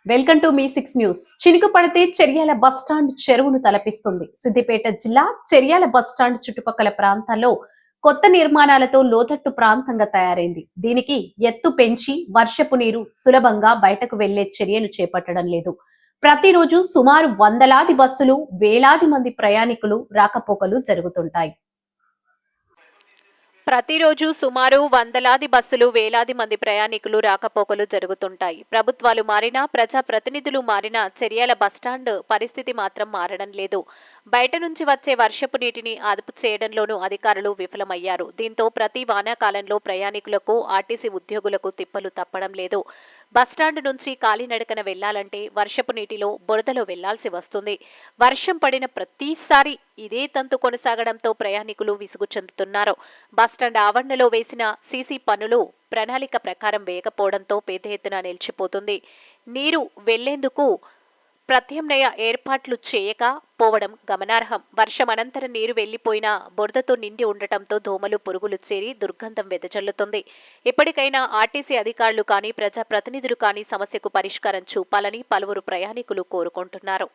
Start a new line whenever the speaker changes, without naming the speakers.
Welcome to మీ6 news. చినుకు పడితే Cheriyal bus stand చెరువును తలపిస్తుంది. సిద్దిపేట జిల్లా చెర్యాల బస్టాండ్ చుట్టుపక్కల ప్రాంతాల్లో కొత్త నిర్మాణాలతో లోతట్టు ప్రాంతంగా తయారైంది. దీనికి ఎత్తు పెంచి వర్షపు నీరు సులభంగా బయటకు వెళ్లే చర్యలు చేపట్టడం లేదు. ప్రతిరోజు సుమారు వందలాది బస్సులు, వేలాది మంది ప్రయాణికులు రాకపోకలు జరుగుతుంటాయి.
ప్రతిరోజు సుమారు వందలాది బస్సులు, వేలాది మంది ప్రయాణికులు రాకపోకలు జరుగుతుంటాయి. ప్రభుత్వాలు మారినా, ప్రజాప్రతినిధులు మారినా చర్యాల బస్టాండ్ పరిస్థితి మాత్రం మారడం లేదు. బయట నుంచి వచ్చే వర్షపు నీటిని అదుపు చేయడంలోనూ అధికారులు విఫలమయ్యారు. దీంతో ప్రతి వానాకాలంలో ప్రయాణికులకు, ఆర్టీసీ ఉద్యోగులకు తిప్పలు తప్పడం లేదు. బస్టాండ్ నుంచి కాలినడకన వెళ్లాలంటే వర్షపు నీటిలో, బురదలో వెళ్లాల్సి వస్తుంది. వర్షం పడిన ప్రతిసారి ఇదే తంతు కొనసాగడంతో ప్రయాణికులు విసుగు చెందుతున్నారు. బస్టాండ్ ఆవరణలో వేసిన సీసీ పనులు ప్రణాళిక ప్రకారం వేయకపోవడంతో పెద్ద ఎత్తున నిలిచిపోతుంది. నీరు వెళ్లేందుకు ప్రత్యామ్నాయ ఏర్పాట్లు చేయక పోవడం గమనార్హం. వర్షం అనంతరం నీరు వెళ్లిపోయినా బురదతో నిండి ఉండటంతో దోమలు, పురుగులు చేరి దుర్గంధం వెదజల్లుతుంది. ఇప్పటికైనా ఆర్టీసీ అధికారులు కానీ, ప్రజాప్రతినిధులు కానీ సమస్యకు పరిష్కారం చూపాలని పలువురు ప్రయాణికులు కోరుకుంటున్నారు.